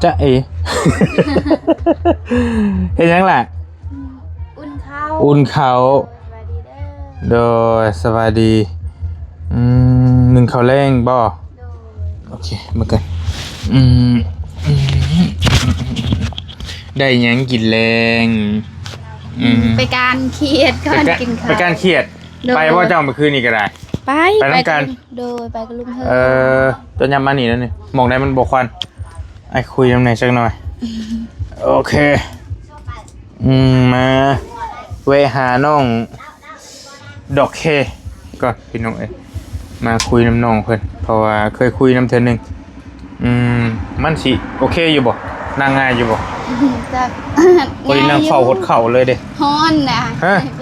จะเอ เห็นยังล่ะอุ่นเขา อุ่นเขาโดยสวัสดีหนึ่งเขาแรงบ่โอเคมากันได้ยังกินแรงไปการเครียดก่อนกินข้าวไปการเครียดไปว่าเจ้าเมื่อคืนนี้ก็ได้ไปน้ำกันโดยไปกับลุงจนยำมาหนีแล้วนี่มองได้มันบอกควันไอ้คุยน้ำไหนสักหน่อยโอเคมาเวหาน้องดอกเคก่อนพี่น้องเอ้ยมาคุยน้ำน้องเพิ่นเพราะว่าเคยคุยน้ำเธอหนึ่งมันสิโอเคอยู่บ่นางง่ายอยู่บ่คุยนางเฝ้าหดเข่าเลยเด้ฮ้อนนะ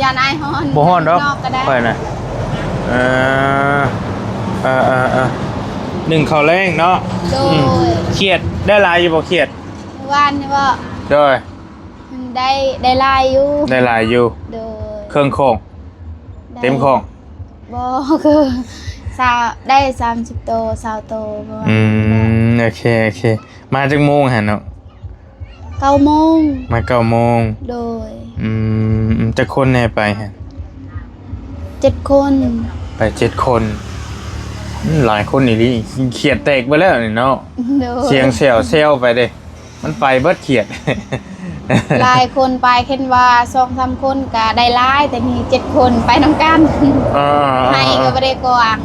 ยานายฮ้อนบ่ฮ้อนดอกค่อยนะหนึ่งเขาแรงเนาะเครียดได้ลายอยู่บ่เครียดวันนี่บ่โดยได้ลายอยู่ได้ลายอยู่โดยเครื่องโค้งเต็มโค้งบ่คือได้30โต20โตประมาณโอเคมาจากโมงฮะเนาะ9 โมงมา9 โมงโดยจะคนแน่ไปฮะ7 คนไป7 คนหลายคนนี่ดิเขียดแตกไปแล้วนี่เนาะเสียงเซลไปเด้มันไปเบิดเขียดหลายคนไปเห็นว่า 2-3 คนก็ได้หลายแต่มี7 คนไปนำกันให้ก็บ่ได้กวาง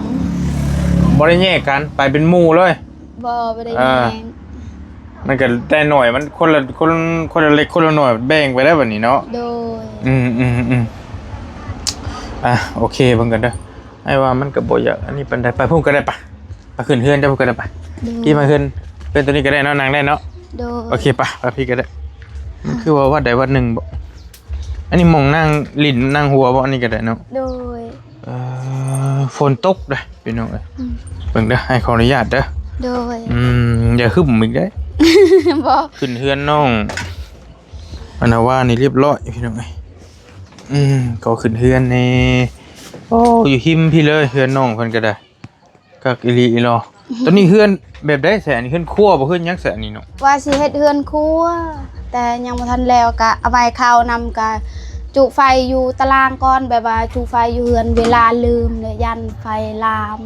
บ่ได้แยกกันไปเป็นหมู่เลยบ่ได้แยกมันก็ได้หน่อยมันคนละเล็กคนละหน่อยแบ่งไปแล้วแบบนี้เนาะโดยโอเคเบิ่งกันเด้อไอ้ว่ามันก็บ่อยากอันนี้ปานใดไปพุ่งก็ได้ปะไปขึ้นเฮือนจะพุ่งก็ได้ปะพี่มาขึ้นเป็นตัวนี้ก็ได้เนาะนางได้เนาะโอเคปะไปพี่ก็ได้มันคือว่าวัดใดวัดหนึ่งบ่อันนี้มองนั่งลิ้นนั่งหัวบ่อันนี้ก็ได้เนาะโดยฝนตกเด้อพี่น้องเอ้ยเบิ่งเด้อให้ขออนุญาตเด้อโดยอย่าคึมอีกได้บ่ขึ้นเฮือนน้องอันน่ะว่านี่เรียบร้อยพี่น้องเอ้ยก็ขึ้นเฮือนนี่โอ้อยู่หิมพี่เลยเฮือนน้องเพิ่นก็ได้กักอีหลีอีหลอตอนนี้เฮือนแบบได้แสนนี่เฮือนครัวบ่เฮือนยักษ์แสนนี่เนาะว่าสิเฮ็ดเฮือนครัวแต่ยังบ่ทันแล้วก็เอาไว้ข้าวนำก็จุไฟอยู่ตารางก่อนแบบว่าจุไฟอยู่เฮือนเวลาลืมเลยยันไฟลาม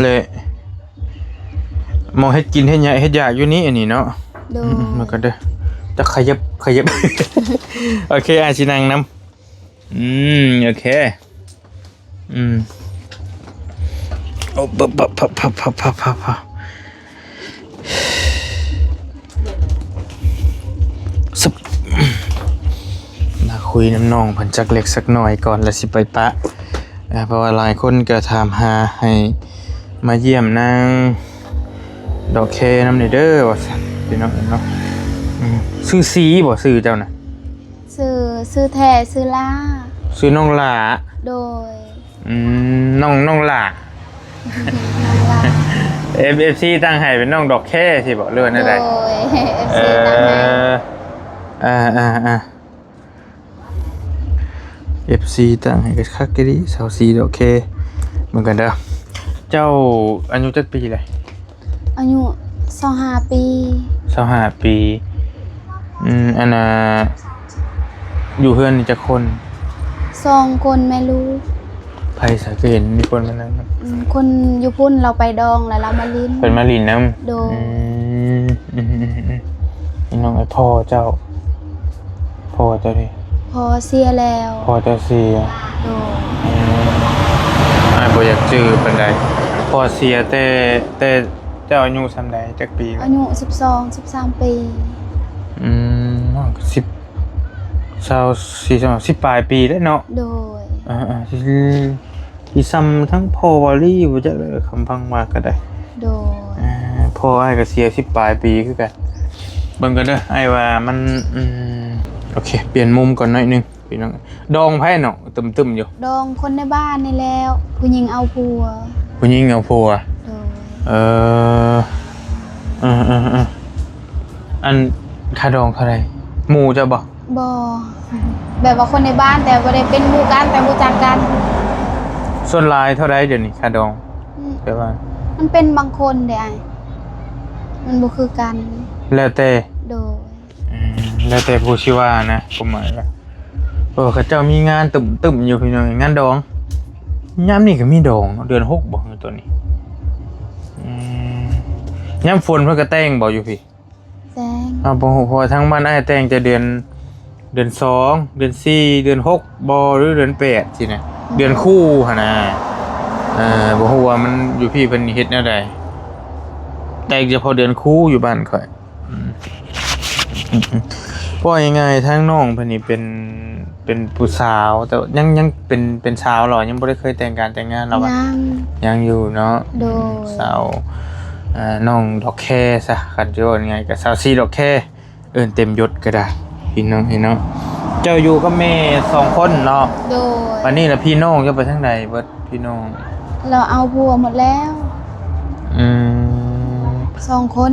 เลยมองเฮ็ดกินเฮ็ดหยังเฮ็ดยากอยู่นี่อันนี้เนาะมันก็เด้อจะขยับ โอเคอาชินังนำโอเคโอ้ปับสับมาคุยน้ำนองพันจักเล็กสักหน่อยก่อนแล้วสิไปปะเพราะว่าหลายคนก็ถามหาให้มาเยี่ยมนางดอกเคน้ำเนเด้อว่าพี่น้องเนาะซื้อสีบ่ซื้อเจ้าน่ะซื้อแท้ซื้อล่าซื้อน้องหลาโดยน้องหลาFC ตั้งให้เป็นน้องดอกแค่สิบ่เลื่อนได้โดย FC ตั้งให้FC ตั้งให้ก็คักดิสาวสีดอกแค่เหมือนกันเด้อเจ้าอายุจักปีเลยอายุ25 ปี25 ปีอันน่ะอยู่เพื่อนนี่จักคน2 คนแม่ลูกไผสังเกตมีคนมานั่งคนอยู่พุ่นเราไปดองแล้วเรามาลิ้นเป็นมาลิ้นน้ำโดนี่น้องไอ้พ่อเจ้าดิพ่อเสียแล้วพ่อเจ้าเสียโดบ่อยากจื้อปานใดพ่อเสียแต่เจ้าอายุส่ำใดจักปีอายุ13 ปี10ปลายปีแล้วเนาะโดยที่ซ้ำทั้งพ่อวอลลี่บ่จักคำพังมากก็ได้โดยพ่ออ้ายก็เสีย10ปลายปีคือกันเบิ่งกันเด้ออ้ายว่ามันโอเคเปลี่ยนมุมก่อนหน่อยนึงพี่น้องดองไผเนาะตึมๆอยู่ดองคนในบ้านนี่แล้วผู้หญิงเอาผัวอันค่าดองเท่าไหร่หมู่จะบ่แบบว่าคนในบ้านแต่บ่ได้เป็นหมู่กันแต่รู้จักกัน ส่วนหลายเท่าไรเดี๋ยวนี้ค่าดองแปลว่า มันเป็นบางคนเด้ไอ้มันบ่คือกัน แล้วแต่ โดย แล้วแต่ผู้ชื่อว่านะผมหมายว่าเขาเจ้ามีงานตึมอยู่พี่น้องงานดองยามนี่ก็มีดองเดือน6บ่ตัวนี้ยามฝนเพิ่นก็แต่งบ่อยู่พี่ แซง บ่ฮู้เพราะทั้งบ้านอ้ายแต่งจะเดือน2 เดือน4 เดือน6บ่หรือเดือน8สินะเดือนคู่หั่นน่ะบ่ฮู้ว่ามันอยู่พี่เพิ่นเฮ็ดแนวใดแต่งเฉพาะเดือนคู่อยู่บ้านข่อยเพราะยังไงทั้งน้องเพิ่นนี่เป็นผู้สาวแต่ยังเป็นสาวหรอยังบ่ได้เคยแต่งการแต่งงานหรอวะยังอยู่เนาะ โดย สาวน้องดอกแคซะคันจะว่ายังไงก็สาวซีดอกแคเต็มยศก็ได้พี่น้องเจ้าอยู่กับแม่2คนเนาะ โดย วันนี้ล่ะพี่น้องจะไปทางใดเบิดพี่น้อง เราเอาผัวหมดแล้ว อืม 2 คน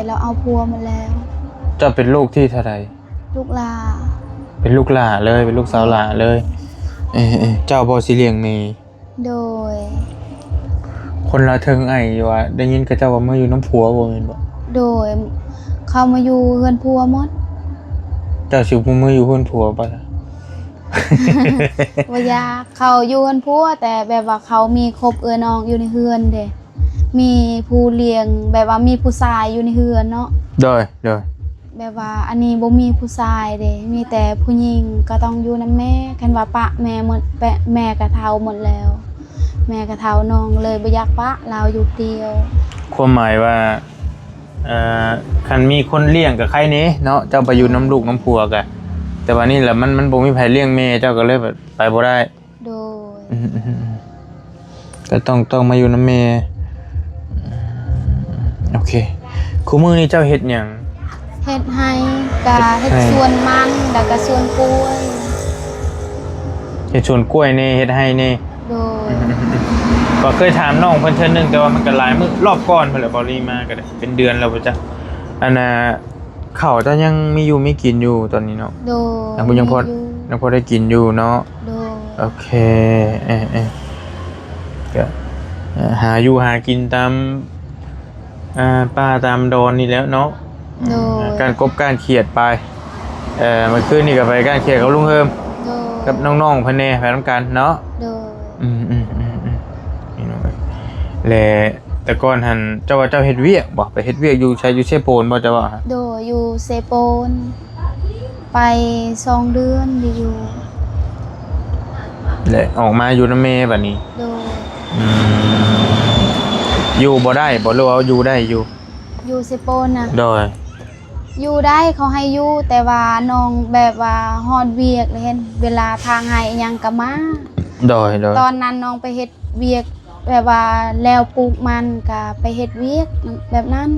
เราเอาผัวหมดแล้ว เจ้าเป็นลูกที่เท่าใด ลูกลา เป็นลูกหล่าเลยเป็นลูกสาวหล่าเลยเจ้าบ่สิเลี้ยงแม่ โดย คนละเทิงไอ้ว่าได้ยินกับเจ้าว่าเมื่ออยู่น้ำผัวบ่แม่นบ่ โดยเขามาอยู่เฮือนผัวหมด เจ้าสิมืออยู่เพิ่นผัวป่ะล่ะ ว่ายากเขาอยู่เฮือนผัวแต่แบบว่าเขามีครบน้องอยู่ในเฮือนเด้มีผู้เลี้ยงแบบว่ามีผู้ชายอยู่ในเฮือนเนาะ โดย แบบว่าอันนี้บ่มีผู้ชายเด้มีแต่ผู้หญิงก็ต้องอยู่นำแม่คันว่าปะแม่หมดแม่ก็เฒ่าหมดแล้ว แม่ก็เฒ่าน้องเลยบ่อยากปะเราอยู่เดียว ความหมายว่าคันมีคนเลี้ยงกับใครนี้เนาะเจ้าไปอยู่น้ำลูกน้ำผัวกะแต่ว่านี่แหละมันบ่มีไผเลี้ยงแม่เจ้าก็เลยแบบไปบ่ได้ โดย ก็ต้องมาอยู่น้ำแม่โอเคคู่มือนี้เจ้าเฮ็ดหยัง เฮ็ดให้กะเฮ็ดสวนมันแล้วก็สวนกล้วย เฮ็ดสวนกล้วยนี่เฮ็ดให้นี่ โดย ก็เคยถามน้องเพิ่นเทื่อนึงแต่ว่ามันก็หลายมื้อรอบก่อนเพิ่นแหละบ่รีมาก็ได้เป็นเดือนแล้วบ่จ๊ะอันน่ะข้าวเจ้ายังมีอยู่มีกินอยู่ตอนนี้เนาะ โดย ยังพอได้กินอยู่เนาะ โดย โอเคก็หาอยู่หากินตามป่าตามดอนนี่แล้วเนาะ โดย การกบการเขียดไปเมื่อคืนนี่ก็ไปการเขียดกับลุงเฮิม โดย กับน้องๆเพิ่นแน่ไปนำกันเนาะ โดย นี่น้องแลแต่ก่อนหันเจ้าว่าเจ้าเฮ็ดเวียกบ่ไปเฮ็ดเวียกอยู่ใช้อยู่เชโปนบ่เจ้าว่า โดยอยู่เซโปนไป2 เดือนอยู่ แหละออกมาอยู่นำแม่บัดนี้ โดย อยู่บ่ได้บ่รู้ว่าอยู่ได้อยู่ อยู่เซโปนน่ะ โดย อยู่ได้เขาให้อยู่แต่ว่าน้องแบบว่าฮอดเวียกเลยเห็นเวลาทางให้อิหยังก็มา โดย ตอนนั้นน้องไปเฮ็ดเวียกแบบว่าแล้วปลูกมันก็ไปเฮ็ดเวียกแบบนั้น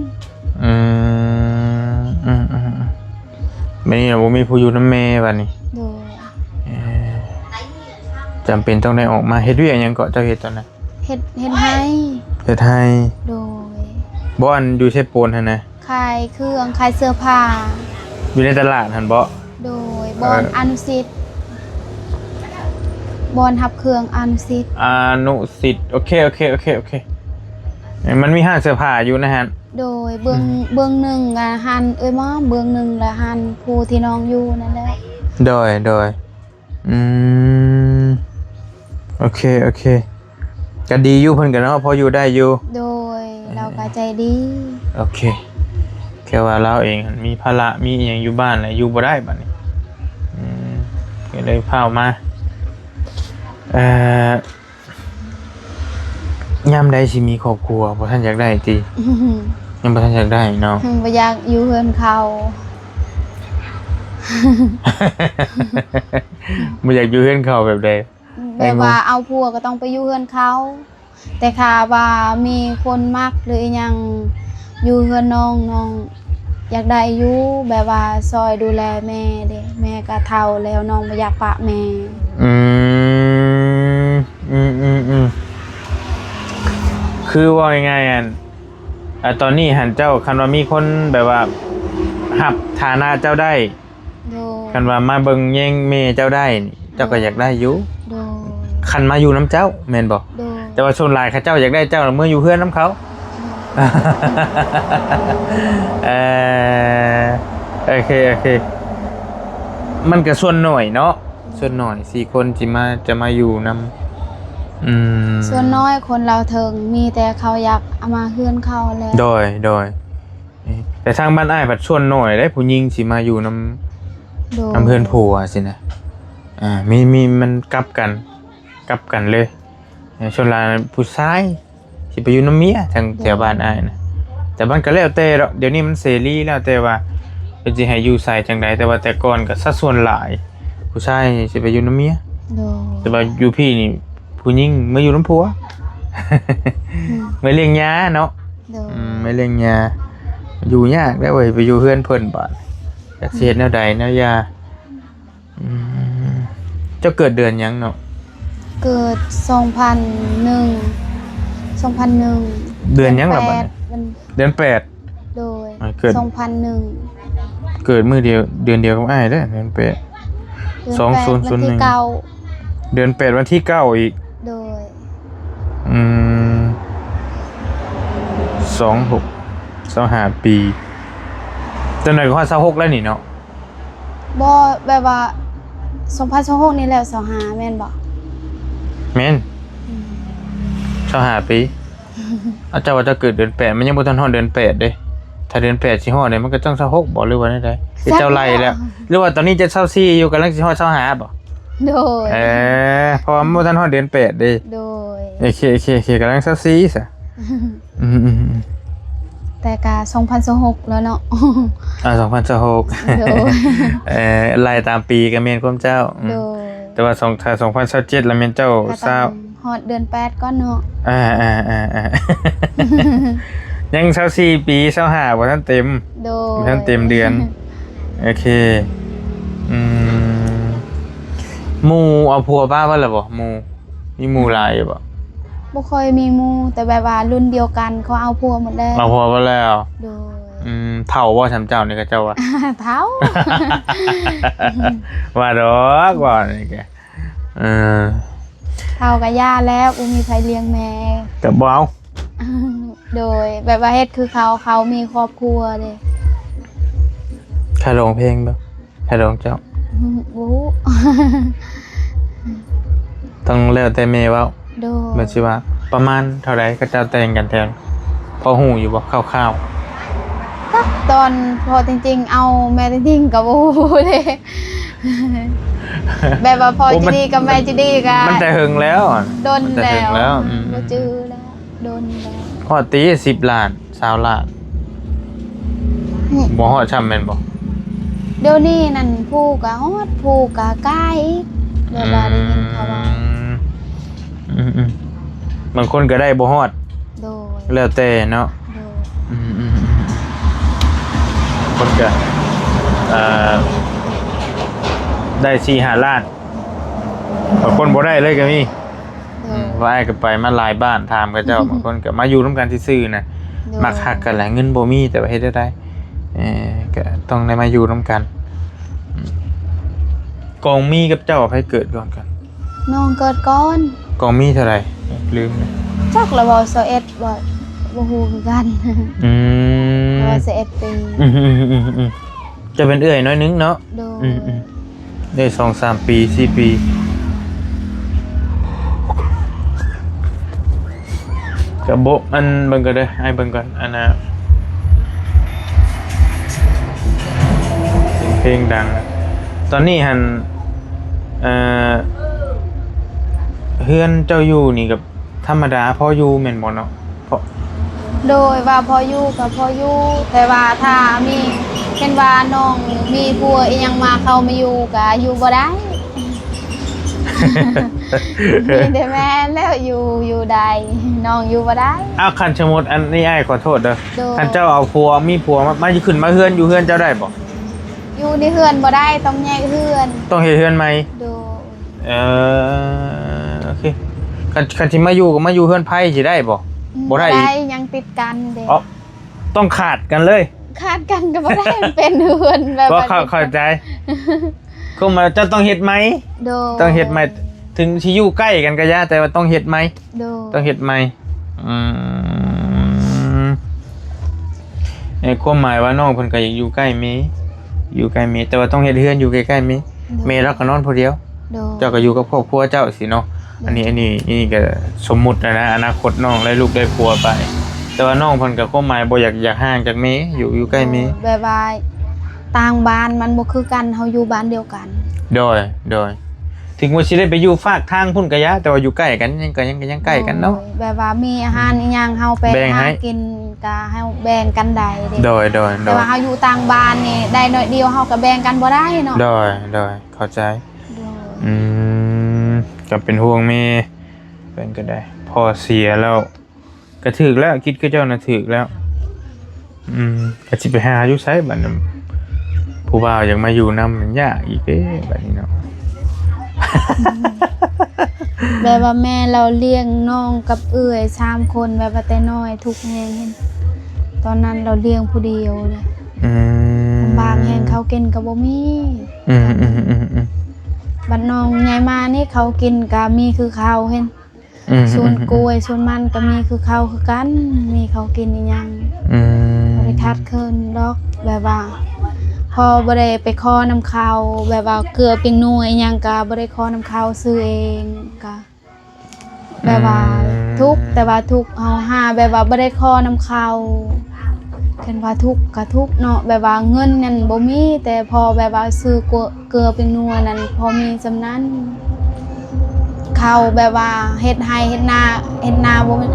ไม่นี่เราบ่มีผู้อยู่น้ำแม่บัดนี้ โดย จำเป็นต้องได้ออกมาเฮ็ดเวียกหยังก็เจ้าเฮ็ดตอนนั้น เฮ็ดให้ เฮ็ดให้ โดย บ่อันอยู่เชโปนหั่นนะ ขายเครื่องขายเสื้อผ้า อยู่ในตลาดหั่นบ่ โดยบอนอนุสิทธิ์บอนทับเครื่องอนุสิทธิ์ อนุสิทธิ์โอเคมันมีห้างเสื้อผ้าอยู่นะฮะ โดยเบื้องหนึ่งละหันหมอเบื้องหนึ่งละหันผู้ที่น้องอยู่นั่นแหละ โดยโอเคก็ดีอยู่เพิ่นก็เนาะพออยู่ได้อยู่ โดยเราก็ใจดี โอเคแค่ว่าเราเองมีภาระมีอหย่างอยู่บ้านแหละอยู่บ่ได้บัดนี้ก็เลยพามายามใดสิมีครอบครัวบ่ทันอยากได้ติยังบ่ทันอยากได้เนาะ บ่อยากอยู่เฮือนเขา บ่อยากอยู่เฮือนเขาแบบใด แบบว่าเอาผัวก็ต้องไปอยู่เฮือนเขา แต่ค่ะว่ามีคนมักหรืออิหยังอยู่เฮือนน้องอยากได้อยู่แบบว่าซอยดูแลแม่เด้แม่ก็เฒ่าแล้วน้องบ่อยากปะแม่ คือว่าง่ายๆตอนนี้หันเจ้าคันว่ามีคนแบบว่าหับฐานะเจ้าได้ โดย คันว่ามาเบิ่งแย่งเมเจ้าได้นี่เจ้าก็อยากได้อยู่ โดย คันมาอยู่น้ำเจ้าแม่นบ่ โดย แต่ว่าชนหลายเขาเจ้าอยากได้เจ้าเมื่ออยู่เฮือนน้ำเขา เออโอเคมันก็ส่วนหน่อยเนาะส่วนหน่อย4คนจะมาอยู่นำส่วนน้อยคนเราเถิงมีแต่เขาอยากเอามาเฮือนเขาแล้ว โดยแต่ทางบ้านอ้ายผัดส่วนหน่อยได้ผู้หญิงสิมาอยู่นำเพื่อนผัวสินะมีมันกลับกันเลยชนลาผู้ชายสิไปอยู่น้ำเมียทางแถวบ้านอ้ายนะแต่บ้านก็แล้วแต่เดี๋ยวนี้มันเสรีแล้วแต่ว่าเป็นสิให้อยู่ใส่จังใดแต่ว่าแต่ก่อนก็สัดส่วนหลายผู้ชายสิไปอยู่น้ำเมียแต่ว่าอยู่พี่นี่ผู้หญิงมาอยู่น้ำผัว ไม่เลี้ยงยาเนาะไม่เลี้ยงยาอยู่ยากได้เว้ยไปอยู่เพื่อนเพิ่นบาดอยากเสียแนวใดแนวยาเจ้าเกิดเดือนยังเนาะเกิด2001เดือนยังล่ะบัดเดือน8โดย2001เกิดมื้อเดียวเดือนเดียวกับอ้ายเด้อเดือน8 2001เดือน8วันที่9อีกโดย25ปีจนไหนก็26แล้วนี่เนาะบ่แบบว่า2026นี่แหละ25แม่นบ่แม่น25ปีอาจารย์ว่าจะเกิดเดือน8มันยังบ่ทันฮอดเดือน8เด้ถ้าเดือน8สิฮอดเนี่ยมันก็ต้อง26บ่หรือว่าได้สิเจ้าไล่แล้วหรือว่าตอนนี้จะ24อยู่กำลังสิฮอด25บ่โดยเพราะว่าบ่ทันฮอดเดือน8เด้โดยโอเคกำลัง24ซะแต่ก็2026แล้วเนาะ2026โดยไล่ตามปีก็แม่นความเจ้าโดยแต่ว่า2027แล้วแม่นเจ้าฮอดเดือน8ก่อนเนาะยัง24ปี25บ่ทันเต็มบ่ทันเต็มเดือนโอเคหมู่เอาผัวป้าว่าล่ะบ่หมู่มีหมู่หลายบ่บ่ค่อยมีหมู่แต่แบบว่ารุ่นเดียวกันเขาเอาผัวหมดแล้วเอาผัวบ่แล้วโดยเฒ่าบ่ซั่นเจ้านี่ก็เจ้าว่าเฒ่าว่าดอกว่านี่แกเฒ่าก็ย่าแล้วบ่มีใครเลี้ยงแม่ก็บ่เอาโดยแบบว่าเฮ็ดคือเขามีครอบครัวเด้ใครร้องเพลงบ่ใครร้องเจ้าต้องแล้วแต่แม่เว้าโดยมันสิว่าประมาณเท่าใดก็เจ้าแต่งกันแทนพอฮู้อยู่บ่คร่าวๆก็ตอนพอจริงๆเอาแม่จริงๆก็บ่ฮู้เด้แบบว่าพอจิดีกับแม่จิดีก็มันแต่หึงแล้วโดนแล้วบ่จื้อแล้วโดนแล้วฮอดตี10ล้าน20ล้านบ่ฮอดช่ำแม่นบ่เดี๋ยวนี้นั่นผู้ก็ฮอดผู้ก็ใกล้เวลาได้ยินเขาว่าบางคนก็ได้บ่ฮอดโดยแล้วแต่เนาะคนก็ได้4-5 ล้านบางคนบ่ได้เลยก็มีว่าก็ไปมาหลายบ้านถามกับเจ้าบางคนก็มาอยู่ร่วมกันซื่อๆนะมักฮักกันแหละเงินบ่มีแต่ว่าเฮ็ดได้ก็ต้องได้มาอยู่ร่วมกันกองมีกับเจ้าไผเกิดก่อนกันน้องเกิดก่อนกองมีเท่าไหร่ลืมจักละบ่21บ่ฮู้คือกันว่า21ปีจะเป็นเอื้อยน้อยนึงเนาะได้ 2-3 ปี 4 ปีกระโบอันเบิ่งก็ได้ให้เบิ่งก่อนอันน่ะเพลงดังตอนนี้หันเฮือนเจ้าอยู่นี่กับธรรมดาพออยู่แม่นบ่เนาะโดยว่าพออยู่ก็พออยู่แต่ว่าถ้ามีเช่นว่าน้องมีผัวอีหยังมาเข้ามาอยู่ก็อยู่บ่ได้มีแต่แม่แล้วอยู่ได้น้องอยู่บ่ได้อ้าวคันสมมุติอันนี้อ้ายขอโทษเด้อคันเจ้าเอาผัวมีผัวมาขึ้นมาเฮือนอยู่เฮือนเจ้าได้บ่อยู่ในเฮือนบ่ได้ต้องแยกเฮือนต้องเฮ็ดเฮือนใหม่โดโอเคคันสิมาอยู่ก็มาอยู่เฮือนไผสิได้บ่บ่ได้อีกยังติดกันเด้ต้องขาดกันเลยขาดกันก็บ่ได้เป็นเฮือนแบบบ่เข้าใจก็มาเจ้าต้องเฮ็ดใหม่ต้องเฮ็ดใหม่ ถึงสิอยู่ใกล้กันก็ยะแต่ว่าต้องเฮ็ดไหม โดย ต้องเฮ็ดไหมความหมายว่าน้องเพิ่นก็อยากอยู่ใกล้เมอยู่ใกล้เมแต่ว่าต้องเฮ็ดเฮือนอยู่ใกล้ๆเมเราก็นอนผู้เดียว โดย เจ้าก็อยู่กับครอบครัวเจ้าสิเนาะอันนี้ก็สมมุตินะอนาคตน้องได้ลูกได้ผัวไป แต่ว่าน้องเพิ่นก็ความหมายบ่อยากห่างจากเมอยู่ใกล้เม แบบว่าต่างบ้านมันบ่คือกันเฮาอยู่บ้านเดียวกัน โดยถึงว่าสิได้ไปอยู่ฝากทางพุ่นก็ยะแต่ว่าอยู่ใกล้กันยังใกล้กันเนาะ แบบว่ามีอาหารอีหยังเฮาไป แบ่งให้ หากินก็เฮาแบ่งกันได้เด้ โดย แต่ว่าเฮาอยู่ต่างบ้านนี่ได้น้อยเดียวเฮาก็แบ่งกันบ่ได้เนาะ โดยเข้าใจ โดย ก็เป็นห่วงเมเป็นก็ได้พอเสียแล้วก็ถึกแล้วคิดคือเจ้าน่ะถึกแล้วก็สิไปหาอยู่ไสบัดนั้นผู้บ่าวอยากมาอยู่นำมันยากอีกเด้บัดนี้เนาะ แบบว่าแม่เราเลี้ยงน้องกับเอื้อย3คนแบบว่าแต่น้อยทุกข์แฮงเห็นตอนนั้นเราเลี้ยงผู้เดียวเลยลำบากแฮงเขากินก็บ่มีบัดน้องใหญ่มานี่เขากินก็มีคือเขาเห็นส่วนกล้วยส่วนมันก็มีคือเขาคือกันมีเขากินอีหยังบ่ได้ทัดเคินดอกแบบว่าพอบ่ได้ไปขอน้ำเขาแบบว่าเกลือเปียงนัวอีหยังก็บ่ได้ขอน้ำเขาซื้อเองก็แบบว่าทุกข์แต่ว่าทุกข์เฮาหาแบบว่าบ่ได้ขอน้ำเขาเห็นว่าทุกข์ก็ทุกข์เนาะแบบว่าเงินนั่นบ่มีแต่พอแบบว่าซื้อเกลือเปียงนัวนั่นพอมีจำนั้นเขาแบบว่าเฮ็ดไร่เฮ็ดนาบ่แม่น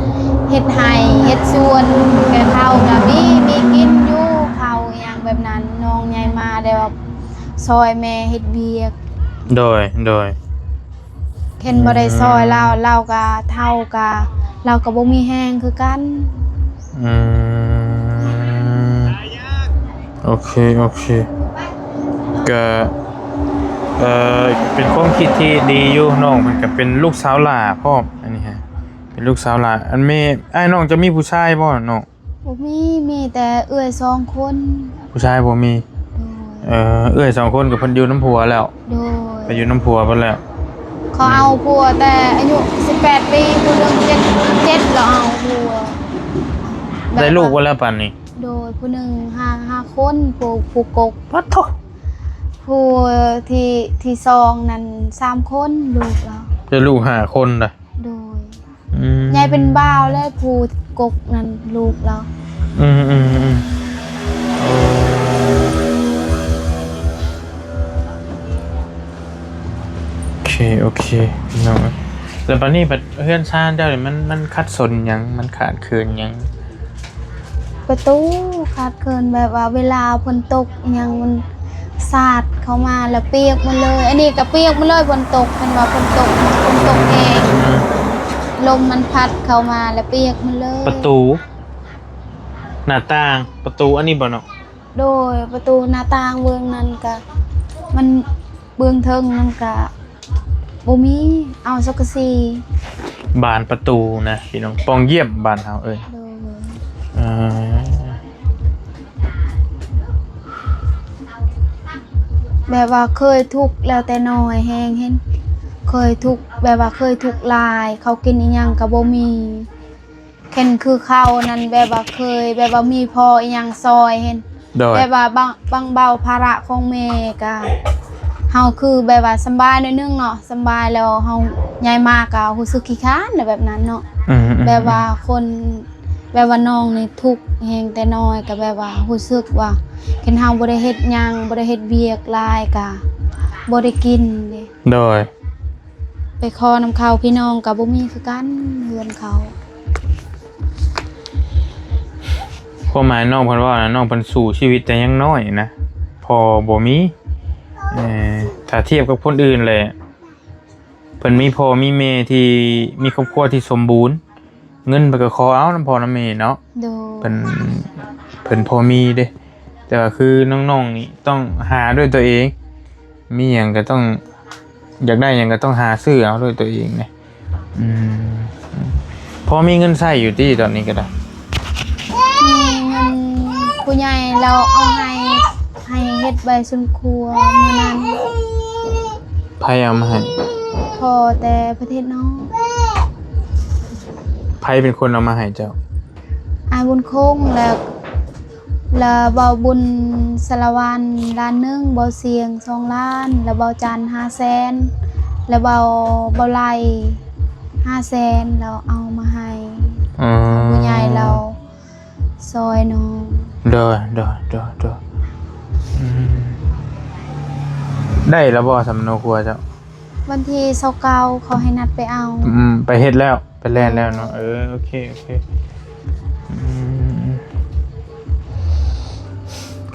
เฮ็ดไร่เฮ็ดสวนแก่เขาก็มีกินอยู่เขาอีหยังแบบนั้นน้องใหญ่มาได้ว่าซอยแม่เฮ็ดเวียก โดย เห็นบ่ได้ซอยเราก็เท่าก็เราก็บ่มีแฮงคือกัน โอเคก็เป็นความคิดที่ดีอยู่น้องมันก็เป็นลูกสาวหล่าพ่ออันนี้ฮะเป็นลูกสาวหล่าอันแม่ไอ้น้องจะมีผู้ชายบ่น้อง บ่มีแต่เอื้อย2 คน ผู้ชายบ่มีเอื้อย2 คนกับเพิ่นอยู่น้ำผัวแล้ว โดย ไปอยู่น้ำผัวเพิ่นแล้ว เขาเอาผัวแต่อายุ18 ปีผู้หนึง7ก็เอาผัว ได้ลูกว่าแล้วปานนี้ โดยผู้หนึง5คนผู้กก ปัดโท ผู้ที่2นั่น3คนลูกเรา ได้ลูก5 คนน่ะ โดยยายเป็นบ่าวและผู้กกนั่นลูกเรา โอเคน้องแล้วปานนี้เฮือนซ่านเจ้านี่มันคัดสนหยังมันขาดเคินหยัง ประตูขาดเกินแบบว่าเวลาฝนตกอิหยังมันสาดเข้ามาแล้วเปียกหมาเลย อันนี้ก็เปียกหมาเลยฝนตกเป็นว่าฝนตกเองลมมันพัดเข้ามาแล้วเปียกหมาเลย ประตูหน้าต่างประตูอันนี้บ่เนาะ โดยประตูหน้าต่างเบื้องนั้นก็มันเบื้องเทิงนั่นก็บ่มีเอาสักกะสี บานประตูนะพี่น้องปองเยี่ยมบานเฮาเอ้ย โดย แบบว่าเคยทุกข์แล้วแต่น้อยแฮงเห็นเคยทุกข์แบบว่าเคยทุกข์หลายเขากินอีหยังก็บ่มีเห็นคือเขานั่นแบบว่าเคยแบบว่ามีพออีหยังซอยเห็น โดย แบบว่าบางเบาภาระของแม่ก็เฮาคือแบบว่าสำบายหน่อยนึงเนาะสำบายแล้วเฮาใหญ่มากก็รู้สึกขี้ค้านแบบนั้นเนาะแบบว่าคนแบบว่าน้องนี่ทุกข์แฮงแต่น้อยก็แบบว่ารู้สึกว่าเห็นเฮาบ่ได้เฮ็ดหยังบ่ได้เฮ็ดเวียกหลายก็บ่ได้กินเด้ โดย ไปขอน้ำข้าวพี่น้องก็บ่มีคือกันเฮือนเขา ความหมายน้องเพิ่นว่านะน้องเพิ่นสู่ชีวิตแต่ยังน้อยนะพอบ่มีถ้าเทียบกับคนอื่นเลยเพิ่นมีพ่อมีแม่ที่มีครอบครัวที่สมบูรณ์เงินเพิ่นก็ขอเอานำพ่อนำแม่เนาะ โดย เพิ่นพอมีเด้แต่ว่าคือน้องๆนี่ต้องหาด้วยตัวเองมีหยังก็ต้องอยากได้หยังก็ต้องหาซื้อเอาด้วยตัวเองนะพอมีเงินใช้อยู่ที่ตอนนี้ก็ได้ มีเงินผู้ใหญ่เราเอาให้เฮ็ดใบสุนครัวมื้อนั้น ไผเอามาให้ พอ พอแต่ประเทศน้อง ไผเป็นคนเอามาให้เจ้า อายบุญคงแล้วเบาบุญสารวันล้านหนึงเบาเสียง2 ล้านแล้วเบาจัน500,000แล้วเบาไหล500,000แล้วเอามาให้ อืม ผู้ใหญ่เราซอยน้อง เด้ออืมได้แล้วบ่สำเนาครัวเจ้า วันที่29เขาให้นัดไปเอา ไปเฮ็ดแล้วไปแล่นแล้วเนาะโอเคอืม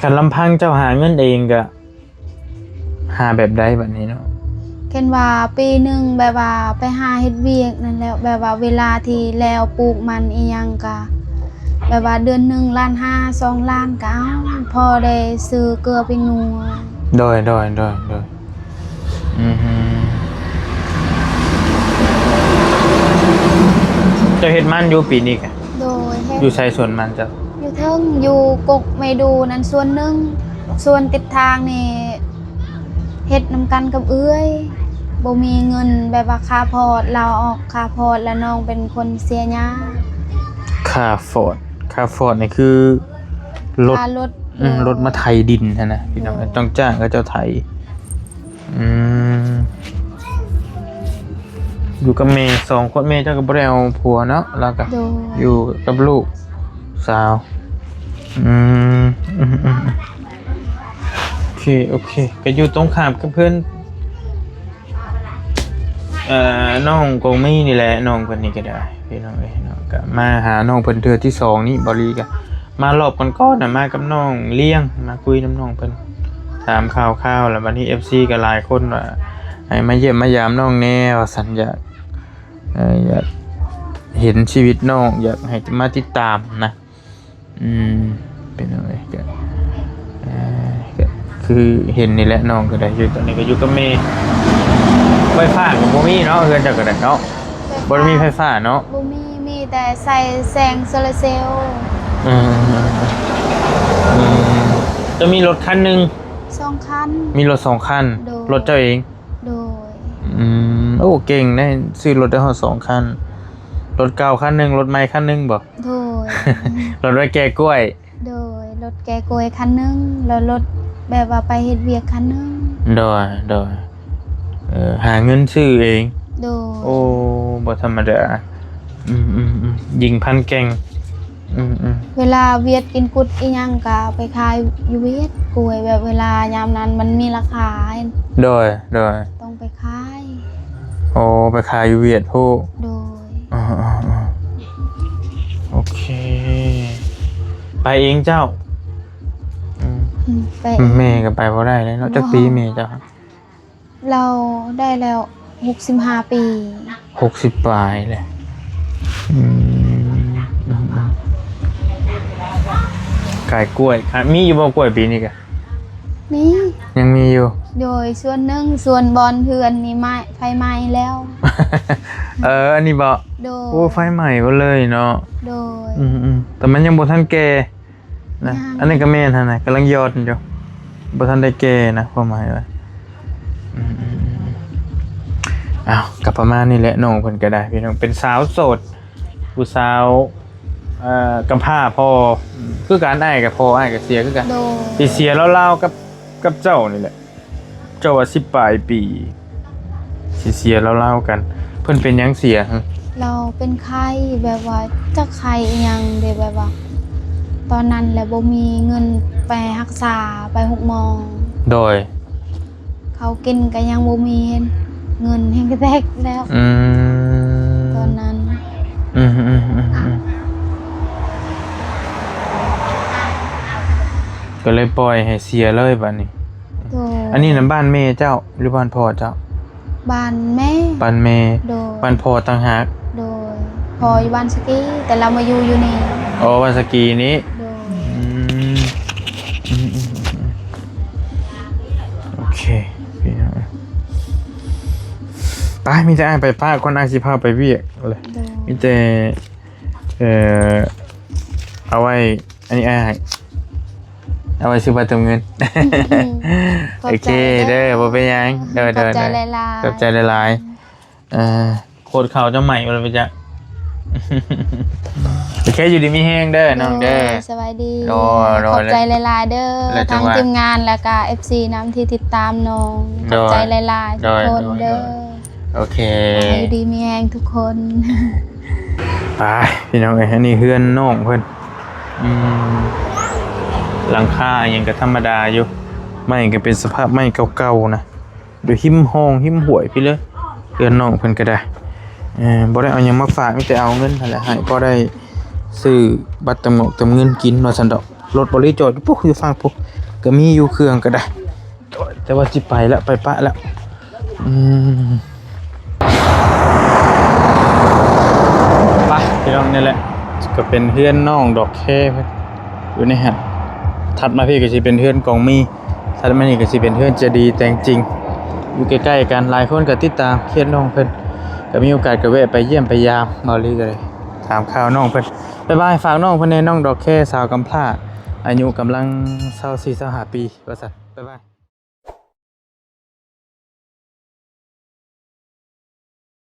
คันลำพังเจ้าหาเงินเองก็หาแบบใดบัดนี้เนาะ เช่นว่าปีหนึงแบบว่าไปหาเฮ็ดเวียกนั่นแหละแบบว่าเวลาที่แล้วปลูกมันอีหยังก็แบบว่าเดือนหนึง1.5 ล้าน2 ล้านก็เอาพอได้ซื้อเกลือไปนัว โดยอือฮึเจ้าเฮ็ดมันอยู่ปีนี้กะ โดยเฮ็ด อยู่ใช้สวนมันเจ้า อยู่เทิงอยู่กกไม่ดูนั่นส่วนหนึงส่วนติดทางนี่เฮ็ดนำกันกับเอื้อยบ่มีเงินแบบว่าค่าพอร์ตเราออกค่าพอร์ตแล้วน้องเป็นคนเสียหยา ค่าฟอร์ดนี่คือรถ ค่ารถ รถมาไถดินนะพี่น้องต้องจ้างก็เจ้าไถอยู่กับเมย์2 คนเมย์เจ้าก็บ่ได้เอาผัวเนาะแล้วก็ โดย อยู่กับลูกสาวโอเคก็อยู่ตรงข้ามกับเพื่อนน้องกงมี่นี่แหละน้องคนนี้ก็ได้พี่น้องน้องก็มาหาน้องเพิ่นเทื่อที่2นี่บริก็มารอบก่อนๆน่ะมากับน้องเลี้ยงมาคุยน้ำน้องเพิ่นถามข่าวแล้วบัดนี้ FC ก็หลายคนว่าให้มาเยี่ยมมายามน้องแน่ว่าสัญญาอยากเห็นชีวิตน้องอยากให้มาติดตามนะเป็นอะไรก็คือเห็นนี่แหละน้องก็ได้อยู่ตอนนี้ก็อยู่กับเมย์ไฟฟ้ากับบ่มีเนาะเฮือนเจ้าก็ได้เนาะบ่ได้มีไฟฟ้าเนาะ บ่มีแต่ใส่แสงโซลาร์เซลล์ จะมีรถคันหนึง 2 คัน มีรถ2 คัน โดย รถเจ้าเอง โดย โอ้เก่งได้ซื้อรถได้ฮอด2 คันรถเก่าคันหนึงรถใหม่คันหนึงบ่ โดย รถไว้แก่กล้วย โดยรถแกโกยคันหนึงแล้วรถแบบว่าไปเฮ็ดเวียกคันหนึง โดยหาเงินซื้อเอง โดย โอ้บ่ธรรมดายิงพันเก่งเวลาเวียดกินกุดอีหยังก็ไปขายอยู่เวียดกล้วยแบบเวลายามนั้นมันมีราคา โดย ต้องไปขาย โอ้ไปขายอยู่เวียดผู้ โดย โอเคไปเองเจ้า ไป แม่ก็ไปบ่ได้เลยเนาะจักปีแม่เจ้า เราได้แล้ว65 ปี 60ปลายแหละขายกล้วยมีอยู่บ่กล้วยปีนี้กะ นี่ ยังมีอยู่ โดยส่วนหนึ่งส่วนบอลเพื่อนนี่ไม้ไฟไหม้แล้ว อันนี้บ่ โดย โอ้ไฟใหม่บ่เลยเนาะ โดย แต่มันยังบ่ทันแก่นะ ยัง อันนี้ก็แม่นหั่นน่ะกำลังยอดอยู่บ่ทันได้แก่นะความหมายว่าอ้าวก็ประมาณนี้แหละน้องเพิ่นก็ได้พี่น้องเป็นสาวโสดผู้สาวกำพร้าพ่อคือการอ้ายกับพ่ออ้ายก็เสียคือกัน โดย สิเสียราวๆกับเจ้านี่แหละเจ้าว่า10ปลายปีสิเสียราวๆกันเพิ่นเป็นหยังเสียฮะ เราเป็นไข้แบบว่าจะไข้อีหยังเด้แบบว่า ตอนนั้นแหละบ่มีเงินไปรักษาไป6 โมง โดย เขากินก็ยังบ่มีเงินแฮงกระแทกแล้วตอนนั้น ก็เลยปล่อยให้เสียเลยบัดนี้ โดย อันนี้น่ะบ้านแม่เจ้าหรือบ้านพ่อเจ้า บ้านแม่ บ้านแม่ โดย บ้านพ่อต่างหาก โดยพออยู่บ้านสกีแต่เรามาอยู่นี่ อ๋อบ้านสกีนี้ โดย โอเคพี่น้องไปมีแต่อ้ายไปพาคนอ้ายสิพาไปเวียกเลย โดย มีแต่เอาไว้อันนี้อ้ายเอาไว้ซื้อบัตรเติมเงิน โอเคเด้อบ่เป็นหยังเด้อ ขอบใจหลายๆ ขอบใจหลาย โคตรเขาจะใหม่เลยไปจ้ะ โอเคอยู่ดีมีแห้งเด้อน้องเด้อ สบายดี โดย ขอบใจหลายๆเด้อ แล้วจั ทั้ ง ง ว่า ทีมงานแล้วก็ FC น้ำที่ติดตามน้องข โด อบ ย ใจหลายๆทุกคน โดย เด้อ โอเค อยู่ดีมีแรงทุกคน ไปพี่น้องเอ้ยอันนี้เฮือนน้องเพิ่นหลังคายังก็ธรรมดาอยู่ไม่ก็เป็นสภาพไม่เก่าๆนะดูหิมห้องหิมหวยพี่เลยเฮือนน้องเพิ่นก็ได้บ่ได้เอาหยังมาฝากมีแต่เอาเงินนั่นแหละให้พอได้ซื้อบัตรเติมเงินกินว่าซั่นดอกรถบริจาคปุ๊บอยู่ฝั่งปุ๊บก็มีอยู่เครื่องก็ได้แต่ว่าสิไปแล้วไปปะแล้วไปพี่น้องนี่แหละก็เป็นเฮือนน้องดอกแค่เพิ่นอยู่ในหัดถัดมาพี่ก็สิเป็นเฮือนกองมีถัดมานี่ก็สิเป็นเฮือนเจดีย์แต่งจริงอยู่ใกล้ๆกันหลายคนก็ติดตามเฮือนน้องเพิ่นก็มีโอกาสก็แวะไปเยี่ยมไปยามบ่ลีก็เลยถามข่าวน้องเพิ่นบ๊ายบายฝากน้องเพิ่นในน้องดอกแค่สาวกำพร้าอายุกำลัง24-25ปีว่าซั่นบ๊ายบาย